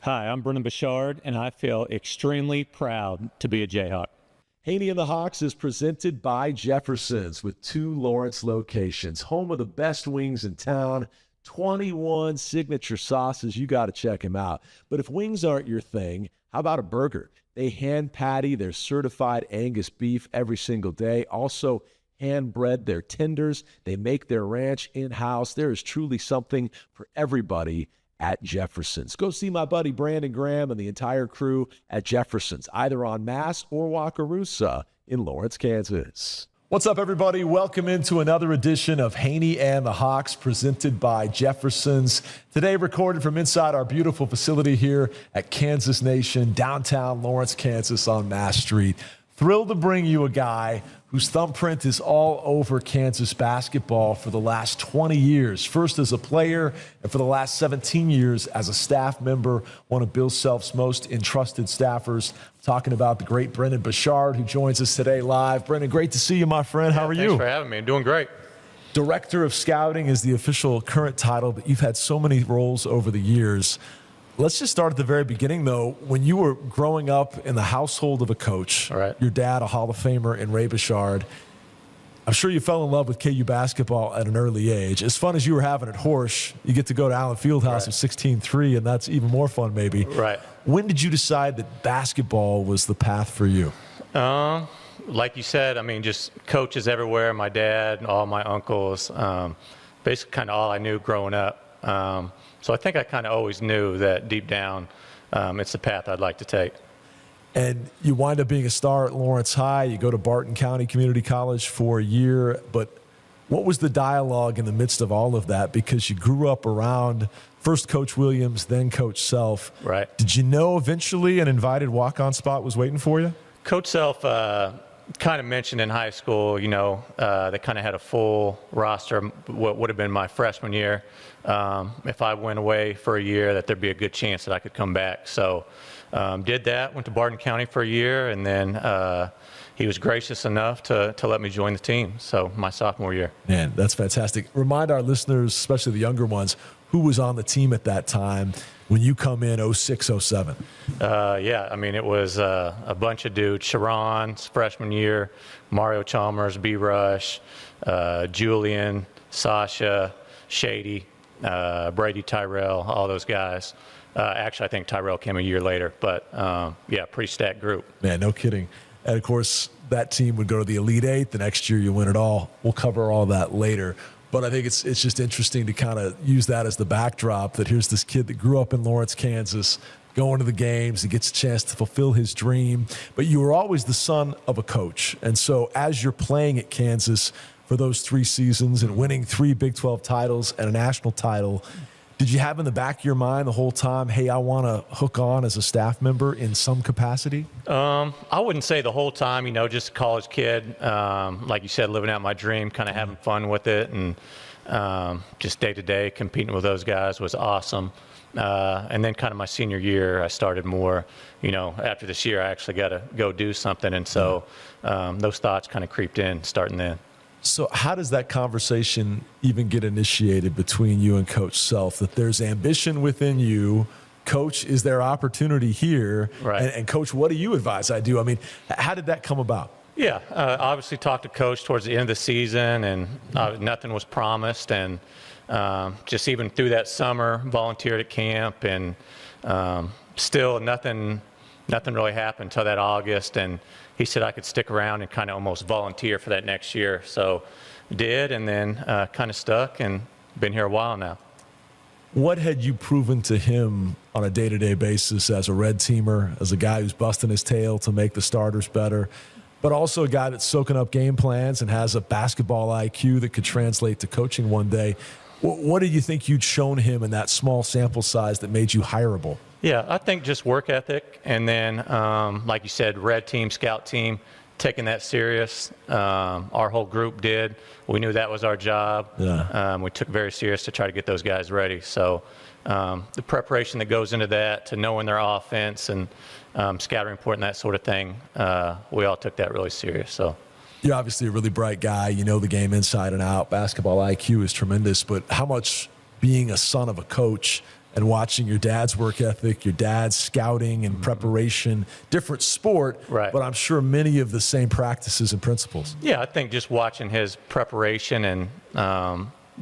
Hi, I'm Brennan Bechard, and I feel extremely proud to be a Jayhawk. Hanni and the Hawks is presented by Jefferson's with 2 Lawrence locations, home of the best wings in town, 21 signature sauces. You got to check them out. But if wings aren't your thing, how about a burger? They hand patty their certified Angus beef every single day. Also, hand bread their tenders. They make their ranch in-house. There is truly something for everybody at Jefferson's. Go see my buddy Brandon Graham and the entire crew at Jefferson's, either on Mass or Wakarusa in Lawrence, Kansas. What's up, everybody? Welcome into another edition of Hanni and the Hawks, presented by Jefferson's. Today, recorded from inside our beautiful facility here at Kansas Nation, downtown Lawrence, Kansas on Mass Street. Thrilled to bring you a guy whose thumbprint is all over Kansas basketball for the last 20 years. First as a player, and for the last 17 years as a staff member, one of Bill Self's most entrusted staffers. Talking about the great Brennan Bechard, who joins us today live. Brennan, great to see you, my friend. How are you? Thanks for having me. I'm doing great. Director of Scouting is the official current title, but you've had so many roles over the years. Let's just start at the very beginning, though. When you were growing up in the household of a coach, your dad, a Hall of Famer, in Ray Bechard, I'm sure you fell in love with KU basketball at an early age. As fun as you were having at Horsch, you get to go to Allen Fieldhouse at 16-3, and that's even more fun, maybe. Right. When did you decide that basketball was the path for you? Like you said, I mean, just coaches everywhere, my dad, all my uncles, basically kind of all I knew growing up. So I think I kind of always knew that deep down it's the path I'd like to take. And you wind up being a star at Lawrence High. You go to Barton County Community College for a year. But what was the dialogue in the midst of all of that? Because you grew up around first Coach Williams, then Coach Self. Right. Did you know eventually an invited walk-on spot was waiting for you? Coach Self kind of mentioned in high school, you know, they kind of had a full roster, what would have been my freshman year. If I went away for a year, that there'd be a good chance that I could come back. So did that, went to Barton County for a year, and then he was gracious enough to let me join the team, so my sophomore year. Man, that's fantastic. Remind our listeners, especially the younger ones, who was on the team at that time when you come in 06, 07? Yeah, I mean, it was a bunch of dudes. Sharon's freshman year, Mario Chalmers, B-Rush, Julian, Sasha, Shady, Brady Tyrell, all those guys. Actually, I think Tyrell came a year later, but yeah, pretty stacked group. Man, no kidding. And, of course, that team would go to the Elite Eight. The next year you win it all. We'll cover all that later. But I think it's just interesting to kind of use that as the backdrop, that here's this kid that grew up in Lawrence, Kansas, going to the games. He gets a chance to fulfill his dream. But you were always the son of a coach. And so as you're playing at Kansas for those 3 seasons and winning 3 Big 12 titles and a national title, did you have in the back of your mind the whole time, hey, I want to hook on as a staff member in some capacity? I wouldn't say the whole time, you know, just a college kid. Like you said, living out my dream, kind of having fun with it, and just day-to-day competing with those guys was awesome. And then kind of my senior year, I started more, you know, after this year, I actually got to go do something. And so those thoughts kind of creeped in starting then. So how does that conversation even get initiated between you and Coach Self, that there's ambition within you? Coach, is there opportunity here? Right. And Coach, what do you advise I do? I mean, how did that come about? Yeah, obviously talked to Coach towards the end of the season, and nothing was promised. And just even through that summer, volunteered at camp, and still nothing really happened until that August. And he said I could stick around and kind of almost volunteer for that next year. So did, and then kind of stuck, and been here a while now. What had you proven to him on a day-to-day basis as a red teamer, as a guy who's busting his tail to make the starters better, but also a guy that's soaking up game plans and has a basketball IQ that could translate to coaching one day? What did you think you'd shown him in that small sample size that made you hireable? Yeah, I think just work ethic, and then, like you said, red team, scout team, taking that serious. Our whole group did. We knew that was our job. Yeah. We took it very serious to try to get those guys ready. So the preparation that goes into that, to knowing their offense and scouting report and that sort of thing, we all took that really serious. So. You're obviously a really bright guy. You know the game inside and out. Basketball IQ is tremendous. But how much being a son of a coach and watching your dad's work ethic, your dad's scouting and preparation, different sport, Right. but I'm sure many of the same practices and principles. Yeah, I think just watching his preparation and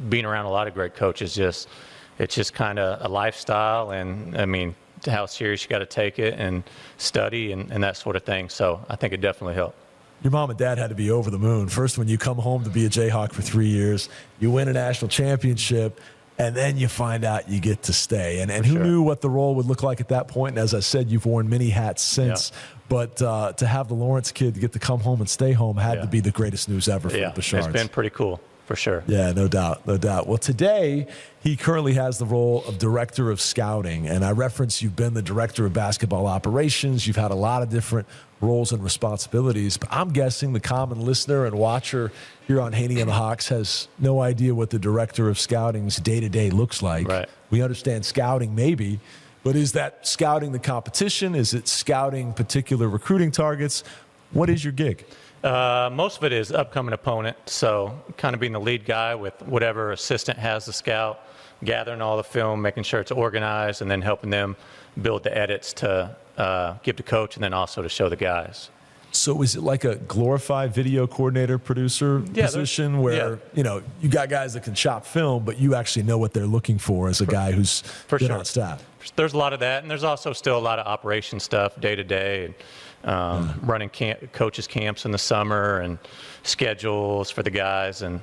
being around a lot of great coaches, it's just kind of a lifestyle, and I mean, how serious you got to take it and study and that sort of thing. So I think it definitely helped. Your mom and dad had to be over the moon. First, when you come home to be a Jayhawk for 3 years, you win a national championship, and then you find out you get to stay. And who sure. knew what the role would look like at that point? And as I said, you've worn many hats since. Yeah. But to have the Lawrence kid to get to come home and stay home had Yeah. to be the greatest news ever for Yeah, the Bechards. it's been pretty cool, for sure. Yeah, no doubt, no doubt. Well, today he currently has the role of director of scouting, and I reference you've been the director of basketball operations. You've had a lot of different roles and responsibilities, but I'm guessing the common listener and watcher here on Hanni and the Hawks has no idea what the director of scouting's day-to-day looks like. Right. We understand scouting maybe, but is that scouting the competition? Is it scouting particular recruiting targets? What is your gig? Most of it is upcoming opponent, so kind of being the lead guy with whatever assistant has the scout, gathering all the film, making sure it's organized, and then helping them build the edits to give to coach and then also to show the guys. So is it like a glorified video coordinator producer position where, you know, you got guys that can chop film, but you actually know what they're looking for as a guy who's been sure. on staff? There's a lot of that, and there's also still a lot of operation stuff day to day, and running coaches camps in the summer and schedules for the guys, and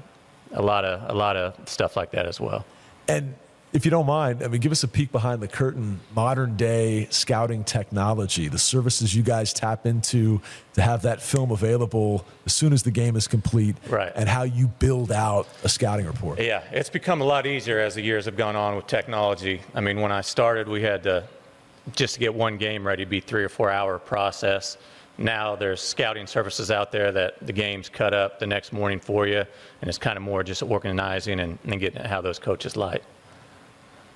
a lot of stuff like that as well. And if you don't mind, I mean, give us a peek behind the curtain, modern day scouting technology, the services you guys tap into to have that film available as soon as the game is complete, Right. and how you build out a scouting report. Yeah, it's become a lot easier as the years have gone on with technology. I mean, when I started, we had to, just to get one game ready, be 3 or 4 hour process. Now there's scouting services out there that the game's cut up the next morning for you, and it's kind of more just organizing and getting how those coaches like.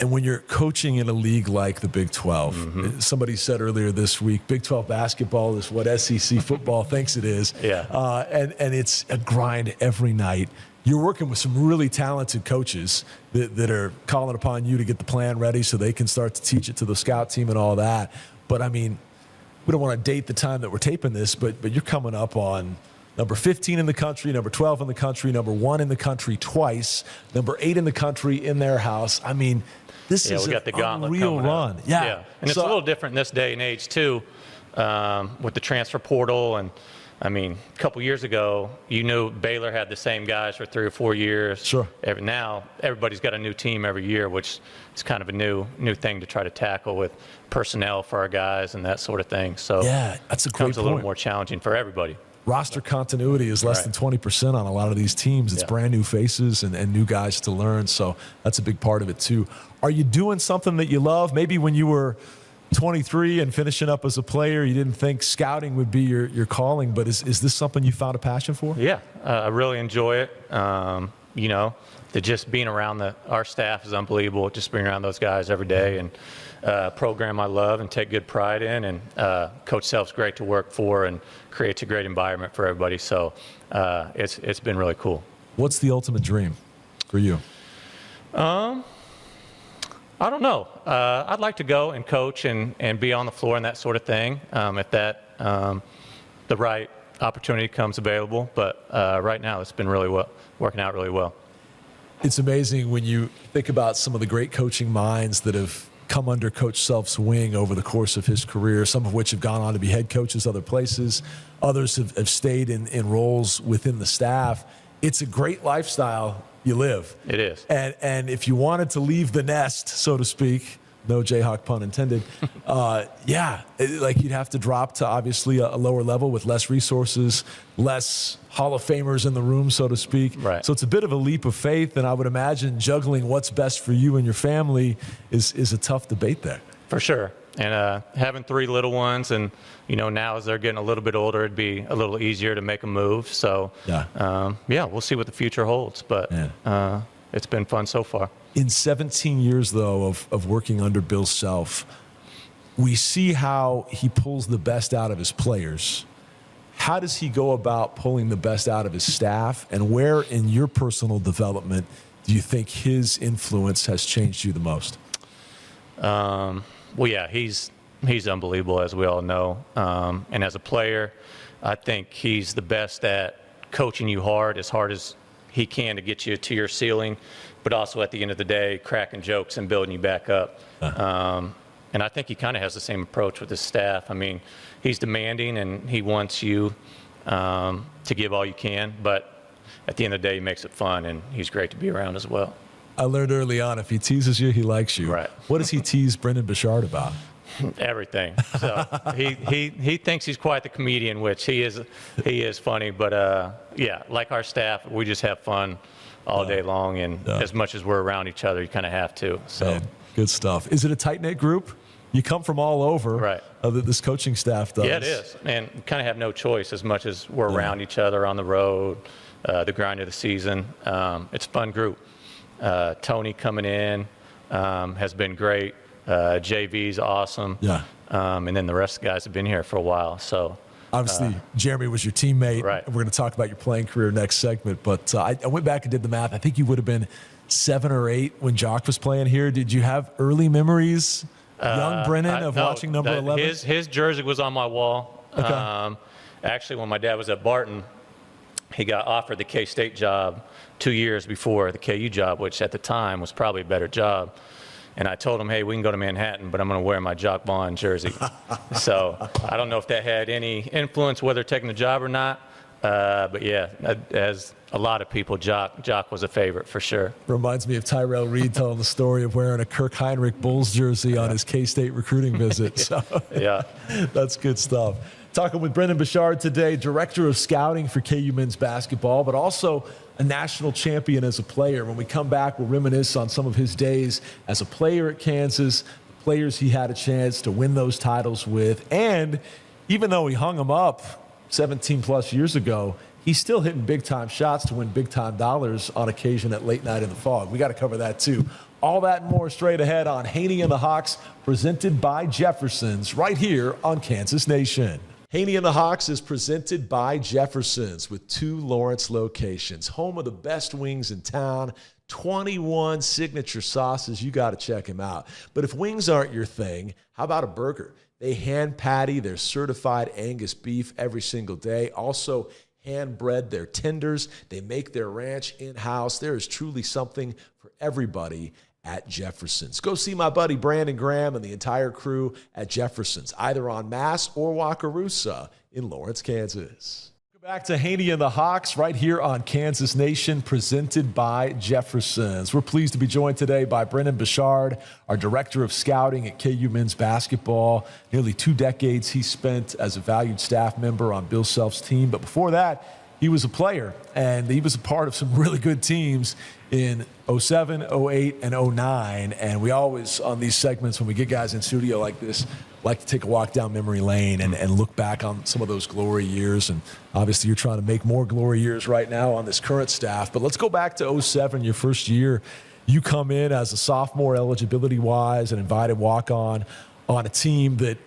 And when you're coaching in a league like the Big 12, somebody said earlier this week, Big 12 basketball is what SEC football thinks it is. Yeah. And it's a grind every night. You're working with some really talented coaches that are calling upon you to get the plan ready so they can start to teach it to the scout team and all that. But, I mean, we don't want to date the time that we're taping this, but you're coming up on number 15 in the country, number 12 in the country, number 1 in the country twice, number 8 in the country in their house. I mean, this is we got the an gauntlet unreal coming run. up. Yeah. And it's a little different in this day and age, too, with the transfer portal. And, I mean, a couple years ago, you knew Baylor had the same guys for 3 or 4 years. Sure. Now, everybody's got a new team every year, which is kind of a new thing to try to tackle with personnel for our guys and that sort of thing. So Yeah, that's a it great becomes a little point. more challenging for everybody. Roster continuity is less than 20% on a lot of these teams. It's Yeah. brand new faces and new guys to learn, so that's a big part of it too. Are you doing something that you love? Maybe when you were 23 and finishing up as a player, you didn't think scouting would be your calling, but is this something you found a passion for? Yeah, I really enjoy it. You know, just being around our staff is unbelievable. Just being around those guys every day, and program I love and take good pride in. And Coach Self's great to work for and creates a great environment for everybody. So it's been really cool. What's the ultimate dream for you? I don't know. I'd like to go and coach and be on the floor and that sort of thing if the right opportunity comes available. But right now, it's been really working out really well. It's amazing when you think about some of the great coaching minds that have come under Coach Self's wing over the course of his career, some of which have gone on to be head coaches other places. Others have stayed in roles within the staff. It's a great lifestyle you live. It is. And if you wanted to leave the nest, so to speak, no Jayhawk pun intended, like you'd have to drop to obviously a lower level with less resources, less Hall of Famers in the room, so to speak. Right. So it's a bit of a leap of faith, and I would imagine juggling what's best for you and your family is a tough debate there. For sure. And having 3 little ones, and now as they're getting a little bit older, it'd be a little easier to make a move. So we'll see what the future holds. But it's been fun so far. In 17 years, though, of working under Bill Self, we see how he pulls the best out of his players. How does he go about pulling the best out of his staff? And where in your personal development do you think his influence has changed you the most? Well, yeah, he's unbelievable, as we all know. And as a player, I think he's the best at coaching you hard as he can to get you to your ceiling, but also at the end of the day, cracking jokes and building you back up. And I think he kind of has the same approach with his staff. I mean, he's demanding and he wants you to give all you can, but at the end of the day, he makes it fun, and he's great to be around as well. I learned early on, if he teases you, he likes you. Right. What does he tease Brennan Bechard about? Everything. So he thinks he's quite the comedian, which he is funny. But yeah, like our staff, we just have fun all day long, and as much as we're around each other, you kind of have to. So Man, good stuff. Is it a tight-knit group? You come from all over. Right. This coaching staff does. Yeah, it is, and kind of have no choice as much as we're around each other on the road, the grind of the season. It's a fun group. Tony coming in has been great. JV's awesome. Yeah. And then the rest of the guys have been here for a while. So obviously, Jeremy was your teammate. Right. We're going to talk about your playing career next segment. But I went back and did the math. I think you would have been 7 or 8 when Jock was playing here. Did you have early memories, young Brennan, of watching number 11? His jersey was on my wall. Okay. Actually, when my dad was at Barton, he got offered the K-State job 2 years before the KU job, which at the time was probably a better job. And I told him, hey, we can go to Manhattan, but I'm going to wear my Jock Vaughn jersey. So I don't know if that had any influence, whether taking the job or not. But yeah, as a lot of people, Jock was a favorite for sure. Reminds me of Tyrell Reed telling the story of wearing a Kirk Heinrich Bulls jersey on his K-State recruiting visit. So yeah, that's good stuff. Talking with Brennan Bechard today, Director of Scouting for KU men's basketball, but also a national champion as a player. When we come back, we'll reminisce on some of his days as a player at Kansas, the players he had a chance to win those titles with, and even though he hung them up 17-plus years ago, he's still hitting big-time shots to win big-time dollars on occasion at late night in the fog. We got to cover that, too. All that and more straight ahead on Hanni and the Hawks, presented by Jefferson's, right here on Kansas Nation. Hanni and the Hawks is presented by Jefferson's with 2 Lawrence locations, home of the best wings in town, 21 signature sauces. You got to check them out. But if wings aren't your thing, how about a burger? They hand patty their certified Angus beef every single day. Also hand bread their tenders. They make their ranch in-house. There is truly something for everybody at Jefferson's. Go see my buddy Brandon Graham and the entire crew at Jefferson's, either on Mass or Wakarusa in Lawrence, Kansas. Welcome back to Hanni and the Hawks right here on Kansas Nation, presented by Jefferson's. We're pleased to be joined today by Brennan Bechard, our Director of Scouting at KU men's basketball. Nearly 2 decades he spent as a valued staff member on Bill Self's team. But before that, he was a player, and he was a part of some really good teams in 07, 08, and 09. And we always, on these segments, when we get guys in studio like this, like to take a walk down memory lane and look back on some of those glory years. And obviously you're trying to make more glory years right now on this current staff. But let's go back to 07, your first year. You come in as a sophomore eligibility-wise, an invited walk-on on a team that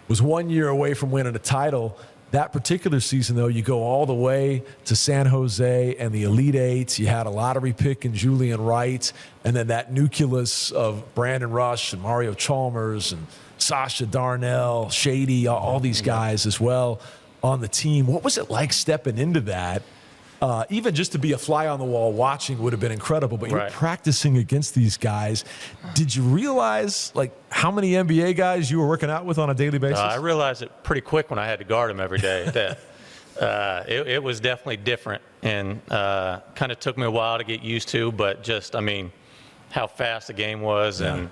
was 1 year away from winning a title. That particular season, though, you go all the way to San Jose and the Elite Eight. You had a lottery pick in Julian Wright, and then that nucleus of Brandon Rush and Mario Chalmers and Sasha Darnell, Shady, all these guys as well on the team. What was it like stepping into that? Even just to be a fly on the wall watching would have been incredible, but you're practicing against these guys. Did you realize how many NBA guys you were working out with on a daily basis? I realized it pretty quick when I had to guard them every day. That it was definitely different, and kind of took me a while to get used to, but just, how fast the game was and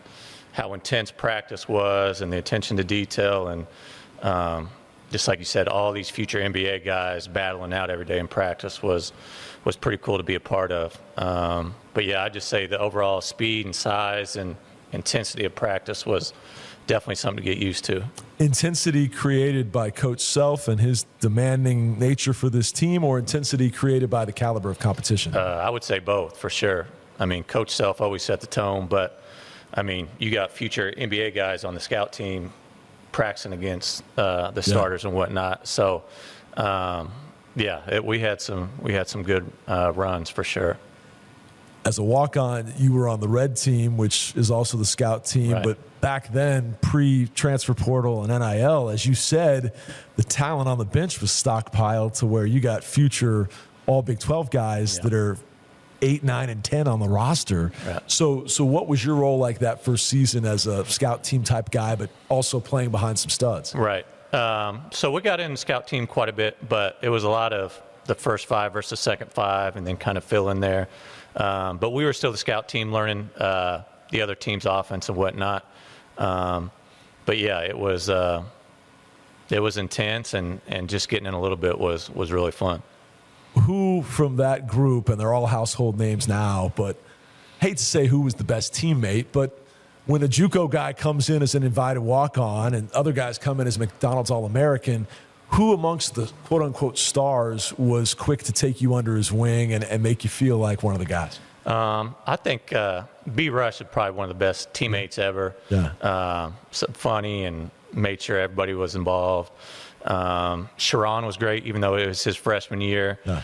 how intense practice was and the attention to detail, and just like you said, all these future NBA guys battling out every day in practice was pretty cool to be a part of. But yeah, I'd just say the overall speed and size and intensity of practice was definitely something to get used to. Intensity created by Coach Self and his demanding nature for this team, or intensity created by the caliber of competition? I would say both, for sure. Coach Self always set the tone, but you got future NBA guys on the scout team practicing against the starters and whatnot. So, we had some good runs for sure. As a walk-on, you were on the red team, which is also the scout team. Right. But back then, pre-transfer portal and NIL, as you said, the talent on the bench was stockpiled to where you got future all Big 12 guys that are 8, 9, and 10 on the roster. Yeah. So what was your role like that first season as a scout team type guy, but also playing behind some studs? Right. So we got in the scout team quite a bit, but it was a lot of the first 5 versus second 5 and then kind of fill in there. But we were still the scout team learning the other team's offense and whatnot. But yeah, it was intense, and just getting in a little bit was really fun. Who from that group, and they're all household names now, but hate to say who was the best teammate, but when a JUCO guy comes in as an invited walk-on and other guys come in as McDonald's All-American, who amongst the quote-unquote stars was quick to take you under his wing and make you feel like one of the guys? I think B. Rush is probably one of the best teammates ever. Yeah. So funny and made sure everybody was involved. Sharon was great, even though it was his freshman year. Yeah.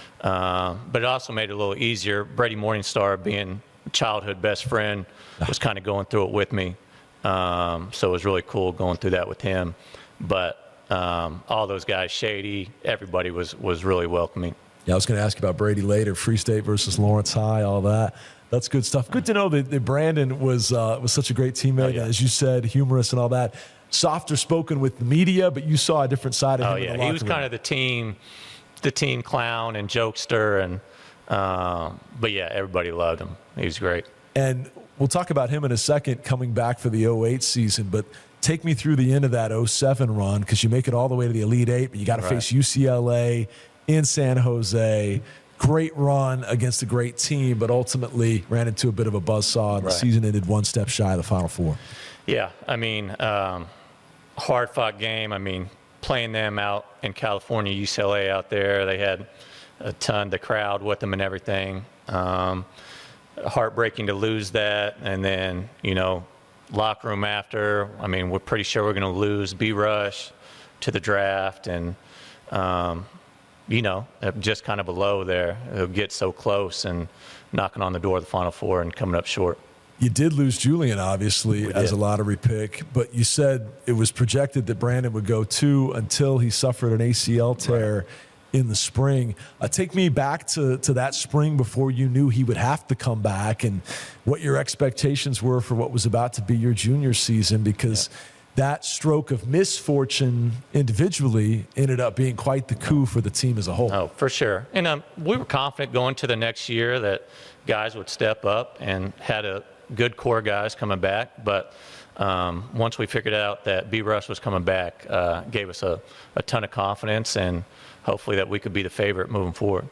But it also made it a little easier. Brady Morningstar, being a childhood best friend, was kind of going through it with me. So it was really cool going through that with him. But all those guys, Shady, everybody was really welcoming. Yeah, I was going to ask you about Brady later. Free State versus Lawrence High, all that. That's good stuff. Good to know that Brandon was such a great teammate. Oh, yeah. And as you said, humorous and all that. Softer spoken with the media, but you saw a different side of him. Oh, in yeah. the He was locker kind of the team clown and jokester. And but, yeah, everybody loved him. He was great. And we'll talk about him in a second coming back for the 08 season, but take me through the end of that 07 run, because you make it all the way to the Elite Eight, but you got to face UCLA in San Jose. Great run against a great team, but ultimately ran into a bit of a buzzsaw, and the season ended one step shy of the Final Four. Yeah, I mean, hard-fought game. I mean, playing them out in California, UCLA out there, they had a ton, the crowd with them and everything. Heartbreaking to lose that, and then, locker room after. I mean, we're pretty sure we're going to lose B-Rush to the draft, and, just kind of below there. It'll get so close and knocking on the door of the Final Four and coming up short. You did lose Julian, obviously, as a lottery pick, but you said it was projected that Brandon would go 2 until he suffered an ACL tear in the spring. Take me back to that spring before you knew he would have to come back, and what your expectations were for what was about to be your junior season, because that stroke of misfortune individually ended up being quite the coup for the team as a whole. Oh, for sure. And we were confident going to the next year that guys would step up, and had a good core guys coming back. But once we figured out that B-Rush was coming back, gave us a ton of confidence, and hopefully that we could be the favorite moving forward.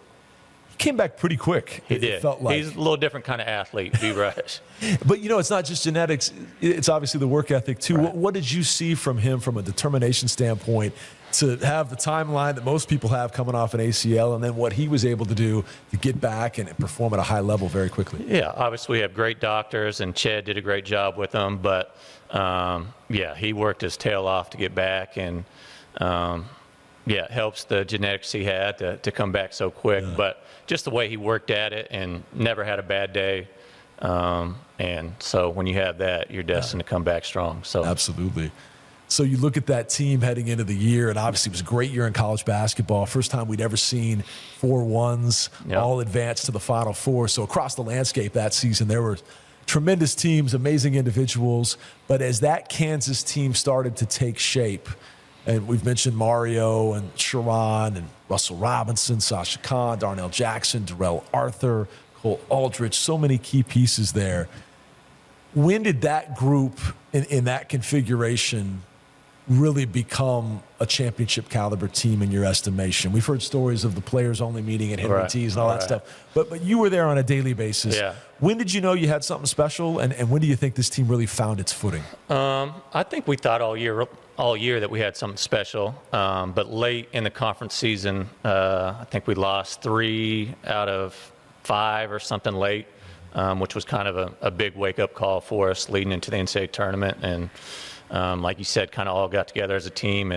He came back pretty quick. He did. It felt like. He's a little different kind of athlete, B-Rush. But, it's not just genetics. It's obviously the work ethic, too. Right. What did you see from him from a determination standpoint to have the timeline that most people have coming off an ACL, and then what he was able to do to get back and perform at a high level very quickly? Yeah, obviously we have great doctors, and Chad did a great job with him. But, he worked his tail off to get back, and, it helps the genetics he had to come back so quick. Yeah. But just the way he worked at it and never had a bad day. And so when you have that, you're destined to come back strong. So absolutely. So you look at that team heading into the year, and obviously it was a great year in college basketball. First time we'd ever seen 4 1s all advance to the Final Four. So across the landscape that season, there were tremendous teams, amazing individuals. But as that Kansas team started to take shape, and we've mentioned Mario and Sharon and Russell Robinson, Sasha Khan, Darnell Jackson, Darrell Arthur, Cole Aldrich, so many key pieces there. When did that group in that configuration really become a championship caliber team in your estimation? We've heard stories of the players only meeting at Henry T's and all that stuff, but you were there on a daily basis. Yeah. When did you know you had something special, and when do you think this team really found its footing? I think we thought all year that we had something special, but late in the conference season, I think we lost 3 out of 5 or something late, which was kind of a big wake-up call for us leading into the NCAA tournament. And like you said, kind of all got together as a team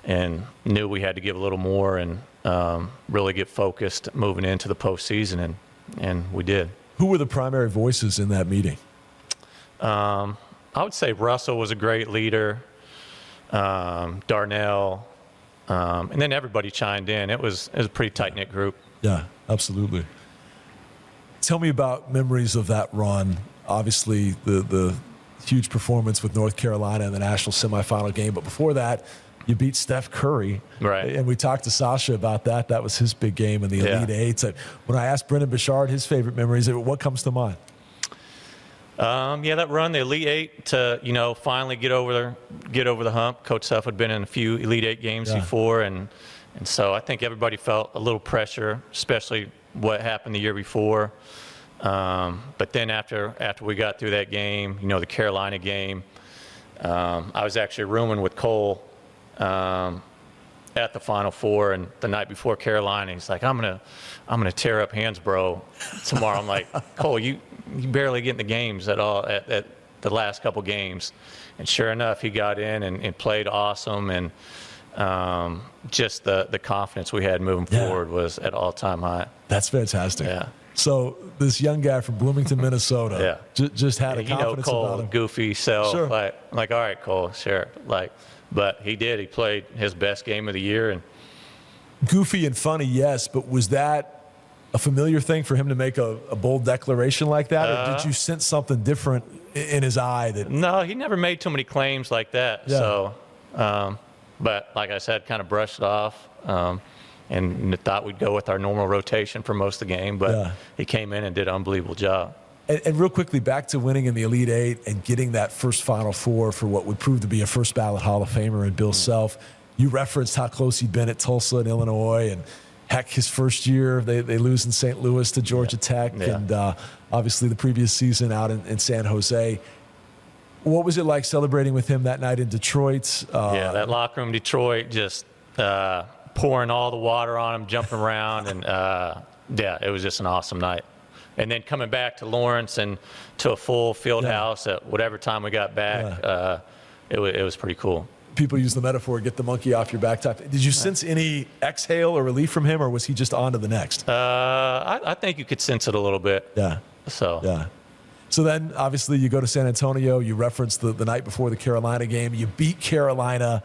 and knew we had to give a little more and really get focused moving into the postseason, and we did. Who were the primary voices in that meeting? I would say Russell was a great leader, Darnell, and then everybody chimed in. It was a pretty tight-knit group. Yeah, absolutely. Tell me about memories of that run. Obviously, the huge performance with North Carolina in the national semifinal game, but before that, you beat Steph Curry. Right. And we talked to Sasha about that. That was his big game in the Elite Eight. When I asked Brennan Bechard his favorite memories, what comes to mind? That run, the Elite Eight, to finally get over the hump. Coach Huff had been in a few Elite Eight games before, and so I think everybody felt a little pressure, especially what happened the year before. But then after we got through that game, the Carolina game, I was actually rooming with Cole at the Final Four, and the night before Carolina, he's like, I'm gonna tear up Hansbrough tomorrow. I'm like, Cole, you barely get in the games at all at the last couple games. And sure enough, he got in and played awesome, and just the confidence we had moving forward was at all-time high. That's fantastic. Yeah. So this young guy from Bloomington, Minnesota, just had a confidence Cole, about him. Goofy self. Sure. Like, all right, Cole, sure. But he did. He played his best game of the year. And Goofy and funny, yes, but was that a familiar thing for him to make a bold declaration like that, or did you sense something different in his eye? No, he never made too many claims like that. Yeah. So, but like I said, kind of brushed it off. And thought we'd go with our normal rotation for most of the game, but he came in and did an unbelievable job. And real quickly, back to winning in the Elite Eight and getting that first Final Four for what would prove to be a first ballot Hall of Famer in Bill Self. You referenced how close he'd been at Tulsa and Illinois, and heck, his first year, they lose in St. Louis to Georgia Tech, and obviously the previous season out in San Jose. What was it like celebrating with him that night in Detroit? That locker room, Detroit, just pouring all the water on him, jumping around, and it was just an awesome night. And then coming back to Lawrence and to a full field house at whatever time we got back, it was pretty cool. People use the metaphor, get the monkey off your back. Did you sense any exhale or relief from him, or was he just on to the next? I think you could sense it a little bit. Yeah. So then, obviously, you go to San Antonio. You referenced the night before the Carolina game. You beat Carolina.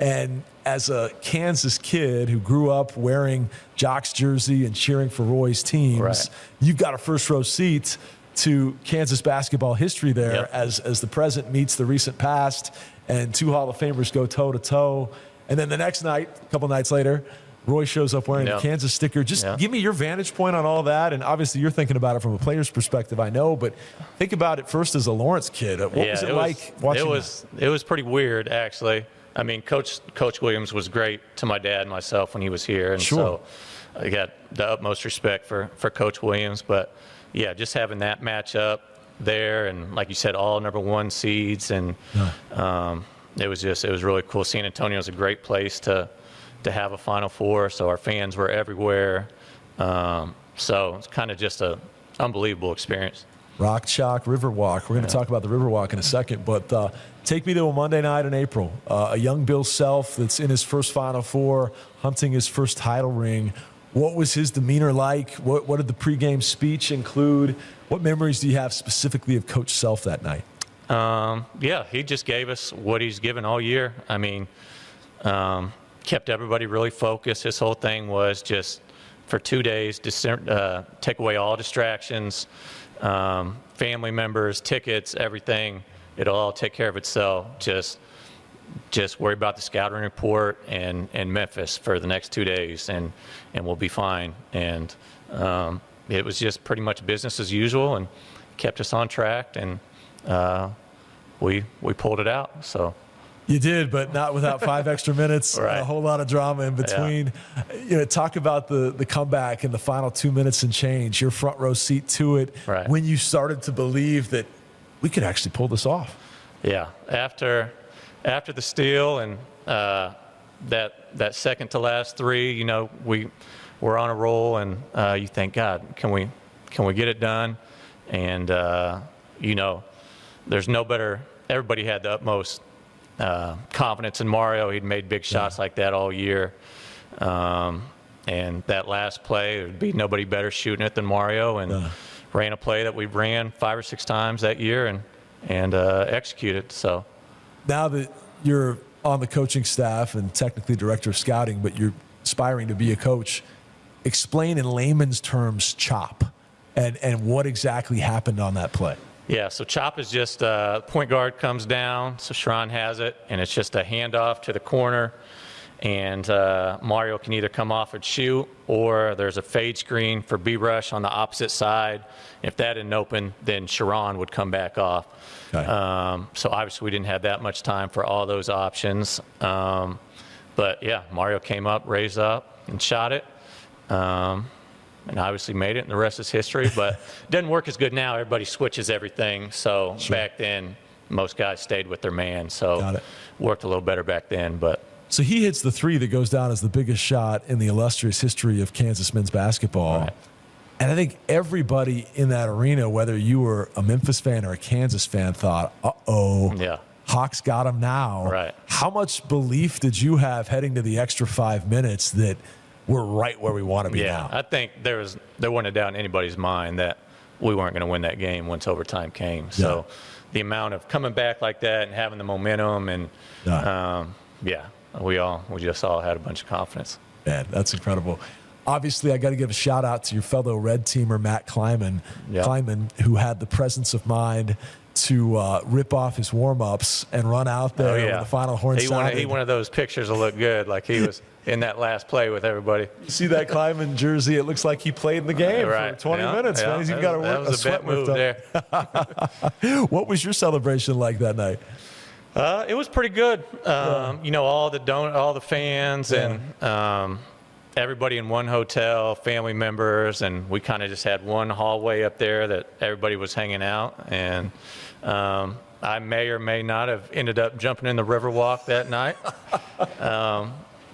And as a Kansas kid who grew up wearing Jock's jersey and cheering for Roy's teams, you've got a first-row seat to Kansas basketball history there as the present meets the recent past, and two Hall of Famers go toe-to-toe. And then the next night, a couple nights later, Roy shows up wearing the Kansas sticker. Just give me your vantage point on all that. And obviously you're thinking about it from a player's perspective, I know, but think about it first as a Lawrence kid. What was it like watching that? It was pretty weird, actually. I mean, Coach Williams was great to my dad and myself when he was here. And so I got the utmost respect for Coach Williams. But, just having that matchup there, and like you said, all number one seeds. And it was really cool. San Antonio is a great place to have a Final Four, so our fans were everywhere. So it's kind of just an unbelievable experience. Rock, Chalk, Riverwalk. We're going to talk about the Riverwalk in a second, but take me to a Monday night in April. A young Bill Self that's in his first Final Four, hunting his first title ring. What was his demeanor like? What did the pregame speech include? What memories do you have specifically of Coach Self that night? He just gave us what he's given all year. I mean, kept everybody really focused. His whole thing was just for 2 days, take away all distractions, family members, tickets, everything. It'll all take care of itself. Just worry about the scouting report and Memphis for the next 2 days, and we'll be fine. And it was just pretty much business as usual, and kept us on track, and we pulled it out. So. You did, but not without 5 extra minutes, a whole lot of drama in between. Talk about the comeback in the final 2 minutes and change, your front row seat to it, when you started to believe that we could actually pull this off. Yeah, after the steal and that second to last three, we were on a roll, and you think, God, can we get it done? And there's no better. Everybody had the utmost confidence in Mario. He'd made big shots like that all year. And that last play, there'd be nobody better shooting it than Mario. And ran a play that we ran 5 or 6 times that year and executed. So now that you're on the coaching staff and technically director of scouting, but you're aspiring to be a coach, explain in layman's terms chop and what exactly happened on that play. Yeah, so chop is just point guard comes down, so Sharon has it, and it's just a handoff to the corner, and Mario can either come off and shoot, or there's a fade screen for B-Rush on the opposite side. If that didn't open, then Sharon would come back off. Okay. So obviously we didn't have that much time for all those options. But yeah, Mario came up, raised up, and shot it. And obviously made it, and the rest is history. But it doesn't work as good now. Everybody switches everything. So back then, most guys stayed with their man. So worked a little better back then. But so he hits the three that goes down as the biggest shot in the illustrious history of Kansas men's basketball. Right. And I think everybody in that arena, whether you were a Memphis fan or a Kansas fan, thought, yeah, Hawks got him now. Right. How much belief did you have heading to the extra 5 minutes that we're right where we want to be now? I think there wasn't a doubt in anybody's mind that we weren't going to win that game once overtime came. So the amount of coming back like that and having the momentum and we just all had a bunch of confidence. Man, that's incredible. Obviously, I got to give a shout out to your fellow red teamer, Matt Kleiman, who had the presence of mind to rip off his warm-ups and run out there when the final horn sounded. He wanted those pictures to look good, like he was in that last play with everybody. You see that Kleiman jersey? It looks like he played in the game for 20 minutes. Man. He's even got a sweat move there. What was your celebration like that night? It was pretty good. All the fans and everybody in one hotel, family members, and we kind of just had one hallway up there that everybody was hanging out. And I may or may not have ended up jumping in the Riverwalk that night,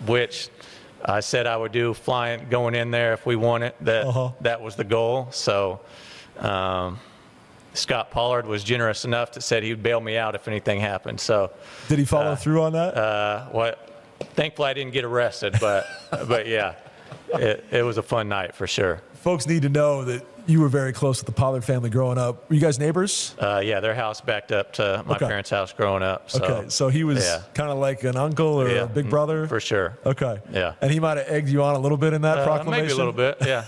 which I said I would do going in there if we won it. That was the goal. So Scott Pollard was generous enough to said he would bail me out if anything happened. So did he follow through on that? Thankfully, I didn't get arrested, but yeah, it was a fun night for sure. Folks need to know that you were very close with the Pollard family growing up. Were you guys neighbors? Yeah, their house backed up to my parents' house growing up. So, so he was kind of like an uncle or a big brother? For sure. Okay. Yeah. And he might have egged you on a little bit in that proclamation? Maybe a little bit, yeah.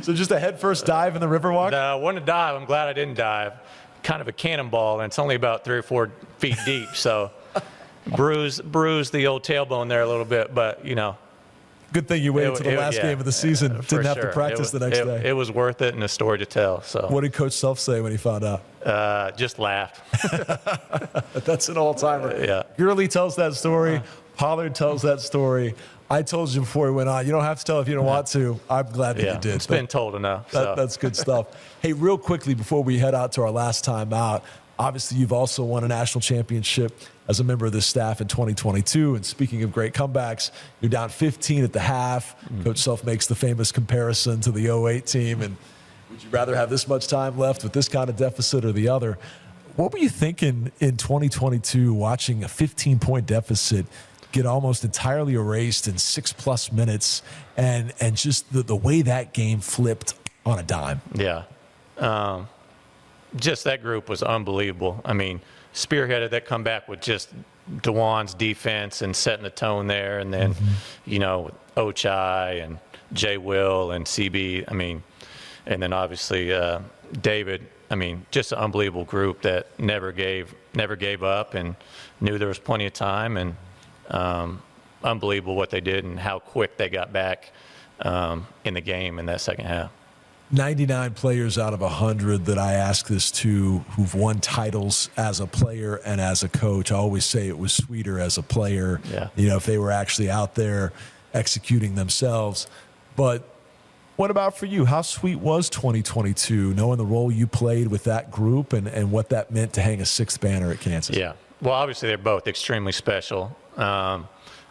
So just a head-first dive in the Riverwalk? No, I wanted to dive. I'm glad I didn't dive. Kind of a cannonball, and it's only about 3 or 4 feet deep, so bruised the old tailbone there a little bit, but, Good thing you waited until the last game of the season. Didn't have to practice the next day. It was worth it and a story to tell. So. What did Coach Self say when he found out? Just laughed. That's an all-timer. Yeah. Gurley tells that story. Pollard tells that story. I told you before we went on, you don't have to tell if you don't want to. I'm glad that you did. It's been told enough. So. That's good stuff. Hey, real quickly before we head out to our last time out, obviously you've also won a national championship as a member of this staff in 2022. And speaking of great comebacks, you're down 15 at the half. Coach Self makes the famous comparison to the 08 team. And would you rather have this much time left with this kind of deficit or the other? What were you thinking in 2022 watching a 15-point deficit get almost entirely erased in 6+ minutes and just the way that game flipped on a dime? Yeah. Just that group was unbelievable. I mean, spearheaded that comeback with just DeJuan's defense and setting the tone there. And then, Ochai and Jay Will and CB. I mean, and then obviously David. I mean, just an unbelievable group that never gave up and knew there was plenty of time. And unbelievable what they did and how quick they got back in the game in that second half. 99 players out of 100 that I ask this to who've won titles as a player and as a coach. I always say it was sweeter as a player, if they were actually out there executing themselves. But what about for you? How sweet was 2022, knowing the role you played with that group and what that meant to hang a 6th banner at Kansas? Yeah. Well, obviously they're both extremely special.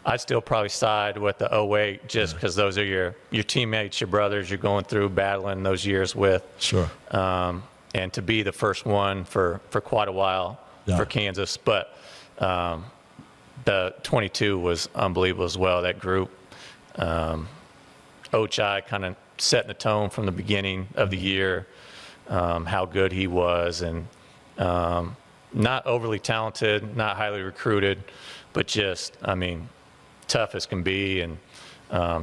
I'd still probably side with the 08 just because those are your teammates, your brothers you're going through battling those years with. Sure. And to be the first one for quite a while for Kansas. But the 22 was unbelievable as well, that group. Ochai kind of setting the tone from the beginning of the year, how good he was, and not overly talented, not highly recruited, but just, I mean, tough as can be, and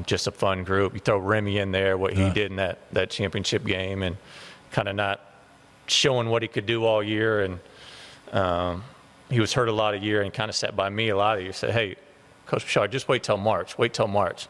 just a fun group. You throw Remy in there, what he did in that championship game, and kind of not showing what he could do all year. And he was hurt a lot of year and kind of sat by me a lot of years. Said, hey, Coach Bechard, just wait till March. Wait till March.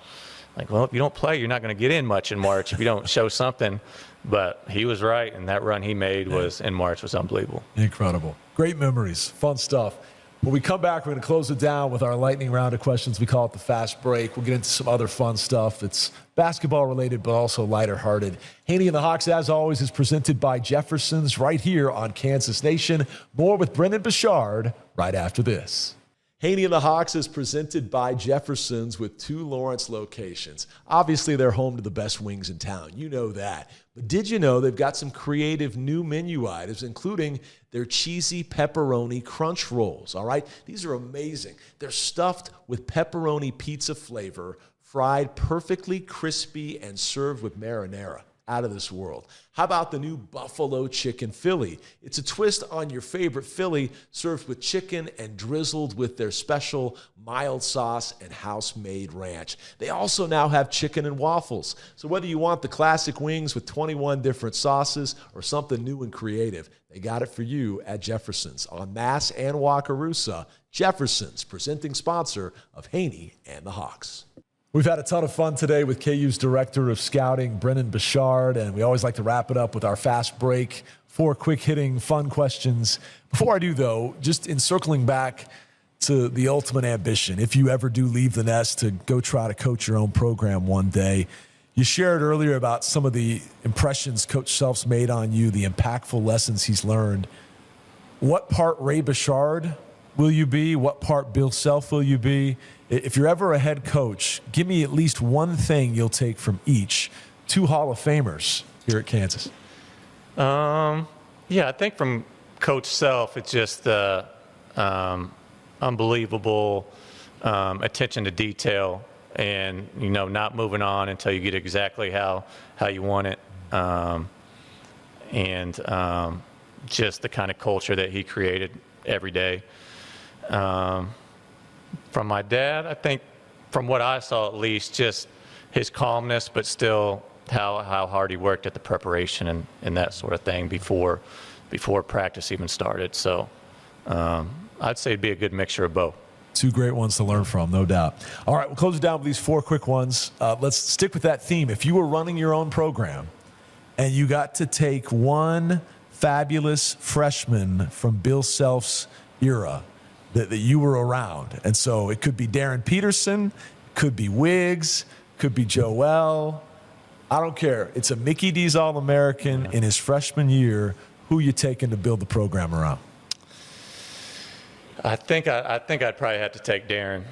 Like, well, if you don't play, you're not going to get in much in March if you don't show something. But he was right, and that run he made was in March was unbelievable. Incredible. Great memories. Fun stuff. When we come back, we're going to close it down with our lightning round of questions. We call it the fast break. We'll get into some other fun stuff. It's basketball related, but also lighter hearted. Hanni and the Hawks, as always, is presented by Jefferson's right here on Kansas Nation. More with Brennan Bechard right after this. Hanni and the Hawks is presented by Jefferson's with 2 Lawrence locations. Obviously, they're home to the best wings in town. You know that. But did you know they've got some creative new menu items, including their cheesy pepperoni crunch rolls, all right? These are amazing. They're stuffed with pepperoni pizza flavor, fried perfectly crispy, and served with marinara. Out of this world. How about the new Buffalo Chicken Philly? It's a twist on your favorite Philly, served with chicken and drizzled with their special mild sauce and house-made ranch. They also now have chicken and waffles. So whether you want the classic wings with 21 different sauces or something new and creative, they got it for you at Jefferson's on Mass and Wakarusa. Jefferson's, presenting sponsor of Hanni and the Hawks. We've had a ton of fun today with KU's Director of Scouting, Brennan Bechard, and we always like to wrap it up with our fast break, 4 quick-hitting, fun questions. Before I do, though, just in circling back to the ultimate ambition, if you ever do leave the nest to go try to coach your own program one day, you shared earlier about some of the impressions Coach Self's made on you, the impactful lessons he's learned. What part Ray Bechard will you be? What part Bill Self will you be? If you're ever a head coach, give me at least one thing you'll take from each. 2 Hall of Famers here at Kansas. Yeah, I think from Coach Self, it's just the unbelievable attention to detail, and not moving on until you get exactly how you want it, and just the kind of culture that he created every day. From my dad, I think, from what I saw at least, just his calmness, but still how hard he worked at the preparation and that sort of thing before practice even started. So I'd say it'd be a good mixture of both. 2 great ones to learn from, no doubt. All right, we'll close it down with these 4 quick ones. Let's stick with that theme. If you were running your own program and you got to take one fabulous freshman from Bill Self's era that you were around, and so it could be Darren Peterson, could be Wiggs, could be Joel, I don't care. It's a Mickey D's All-American in his freshman year. Who you taking to build the program around? I think I'd probably have to take Darren.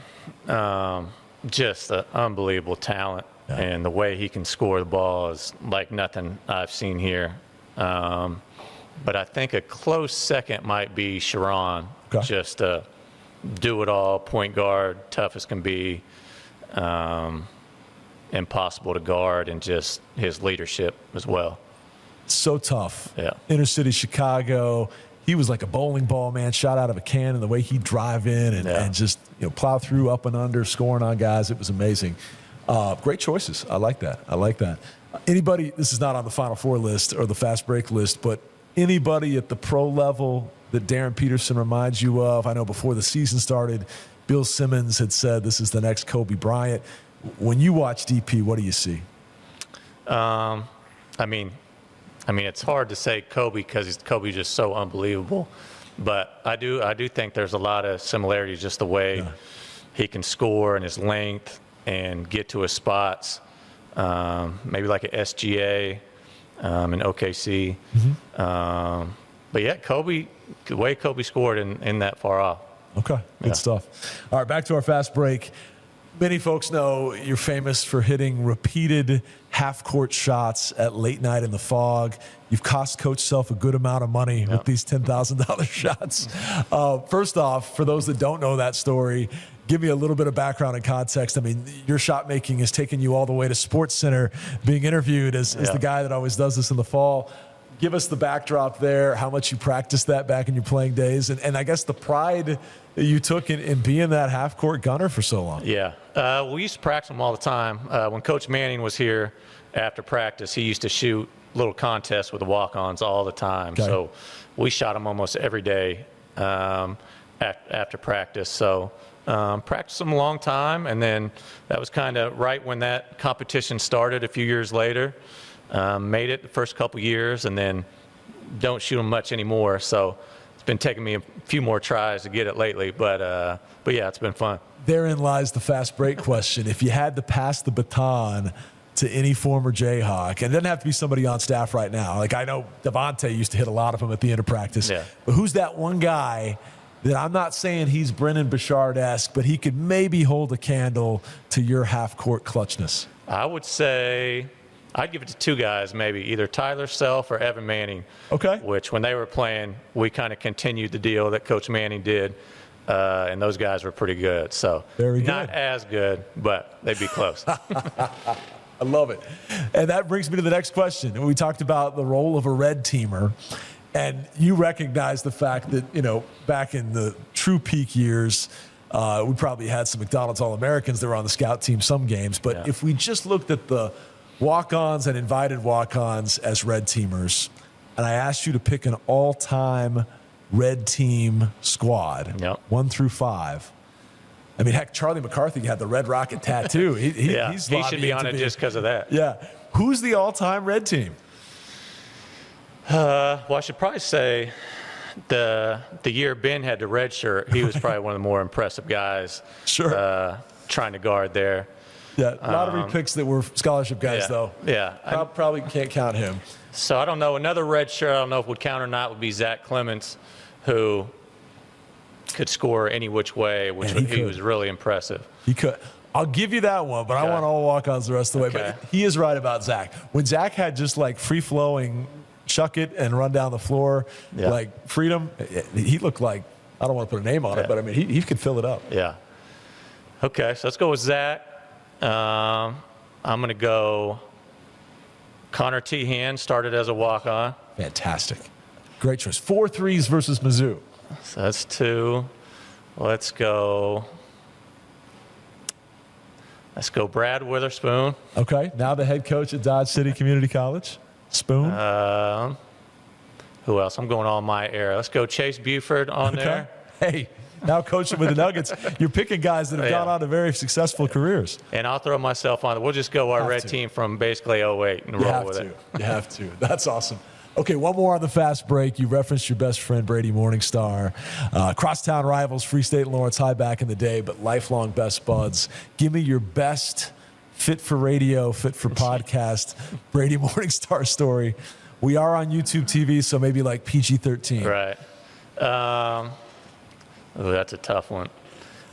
Just an unbelievable talent, and the way he can score the ball is like nothing I've seen here. But I think a close second might be Sharon. Okay. Just a do-it-all point guard, tough as can be, impossible to guard, and just his leadership as well. So tough. Yeah. Inner city Chicago. He was like a bowling ball, man, shot out of a cannon, the way he'd drive in and just plow through up and under, scoring on guys. It was amazing. Great choices. I like that. Anybody, this is not on the Final Four list or the fast break list, but anybody at the pro level that Darren Peterson reminds you of? I know before the season started, Bill Simmons had said this is the next Kobe Bryant. When you watch DP, what do you see? I mean, it's hard to say Kobe because Kobe's just so unbelievable. But I do think there's a lot of similarities, just the way he can score and his length and get to his spots. Maybe like an SGA in OKC. Mm-hmm. But yeah, Kobe, the way Kobe scored in that far off. Okay, good stuff. All right, back to our fast break. Many folks know you're famous for hitting repeated half-court shots at late night in the fog. You've cost Coach Self a good amount of money with these $10,000 shots. First off, for those that don't know that story, give me a little bit of background and context. I mean, your shot making has taken you all the way to Sports Center, being interviewed as the guy that always does this in the fall. Give us the backdrop there, how much you practiced that back in your playing days, and I guess the pride that you took in being that half-court gunner for so long. Yeah. We used to practice them all the time. When Coach Manning was here after practice, he used to shoot little contests with the walk-ons all the time. Okay. So we shot them almost every day after practice. So practiced them a long time, and then that was kind of right when that competition started a few years later. Made it the first couple years, and then don't shoot them much anymore. So it's been taking me a few more tries to get it lately, but yeah, it's been fun. Therein lies the fast break question. If you had to pass the baton to any former Jayhawk, and it doesn't have to be somebody on staff right now. Like, I know Devontae used to hit a lot of them at the end of practice. Yeah. But who's that one guy that, I'm not saying he's Brennan Bechard-esque, but he could maybe hold a candle to your half-court clutchness? I would say I'd give it to two guys, maybe either Tyler Self or Evan Manning. Okay. Which, when they were playing, we kind of continued the deal that Coach Manning did, and those guys were pretty good. So Very good. Not as good, but they'd be close. I love it. And that brings me to the next question. We talked about the role of a red teamer, and you recognize the fact that, you know, back in the true peak years, we probably had some McDonald's All-Americans that were on the scout team some games. But if we just looked at the walk-ons and invited walk-ons as red teamers, and I asked you to pick an all-time red team squad, 1 through 5. I mean, heck, Charlie McCarthy had the Red Rocket tattoo. He should be on it just because of that. Yeah. Who's the all-time red team? Well, I should probably say the year Ben had the red shirt, he was probably one of the more impressive guys. Sure. Trying to guard there. Yeah, lottery picks that were scholarship guys, though. Yeah. Probably can't count him. So I don't know. Another red shirt, I don't know if would count or not, would be Zach Clements, who could score any which way, which he was really impressive. He could. I'll give you that one, but I want all walk-ons the rest of the way. Okay. But he is right about Zach. When Zach had just like free-flowing, chuck it and run down the floor, like freedom, he looked like, I don't want to put a name on it, but I mean, he could fill it up. Yeah. Okay, so let's go with Zach. I'm going to go Connor T. Hand, started as a walk-on. Fantastic. Great choice. 4 threes versus Mizzou. So that's 2. Let's go Brad Witherspoon. Okay, now the head coach at Dodge City Community College. Spoon. Who else? I'm going all my era. Let's go Chase Buford on there. Hey, now coaching with the Nuggets, you're picking guys that have gone on to very successful careers. And I'll throw myself on it. We'll just go our red team from basically 08 and roll with it. You have to. That's awesome. Okay, one more on the fast break. You referenced your best friend, Brady Morningstar. Crosstown rivals, Free State and Lawrence High back in the day, but lifelong best buds. Give me your best fit for radio, fit for podcast, Brady Morningstar story. We are on YouTube TV, so maybe like PG-13. Right. That's a tough one.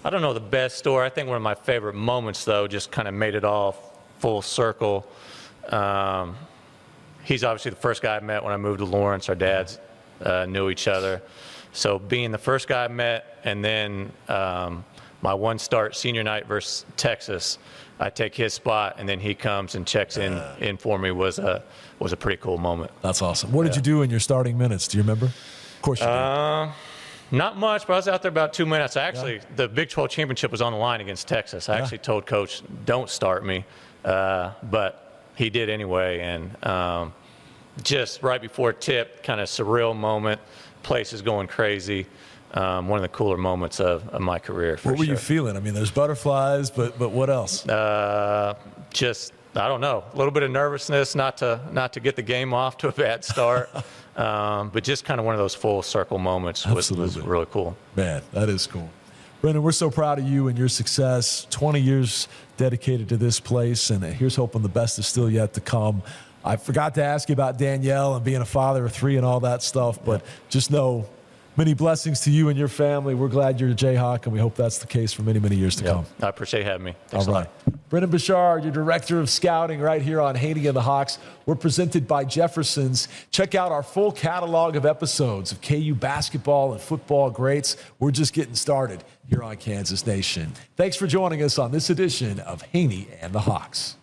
I don't know the best story. I think one of my favorite moments, though, just kind of made it all full circle. He's obviously the first guy I met when I moved to Lawrence. Our dads knew each other. So being the first guy I met, and then my one start senior night versus Texas, I take his spot, and then he comes and checks in for me was a pretty cool moment. That's awesome. What did you do in your starting minutes? Do you remember? Of course you do. Not much, but I was out there about 2 minutes. The Big 12 championship was on the line against Texas. I actually told Coach, don't start me, but he did anyway. And just right before tip, kind of surreal moment, place is going crazy. One of the cooler moments of my career, for sure. What were you feeling? I mean, there's butterflies, but what else? Just, I don't know, a little bit of nervousness not to get the game off to a bad start. But just kind of one of those full circle moments was really cool. Man, that is cool. Brennan, we're so proud of you and your success. 20 years dedicated to this place, and here's hoping the best is still yet to come. I forgot to ask you about Danielle and being a father of 3 and all that stuff, but just know Many blessings to you and your family. We're glad you're a Jayhawk, and we hope that's the case for many, many years to come. I appreciate having me. Thanks All a right. lot. Brennan Bechard, your director of scouting right here on Hanni and the Hawks. We're presented by Jefferson's. Check out our full catalog of episodes of KU basketball and football greats. We're just getting started here on Kansas Nation. Thanks for joining us on this edition of Hanni and the Hawks.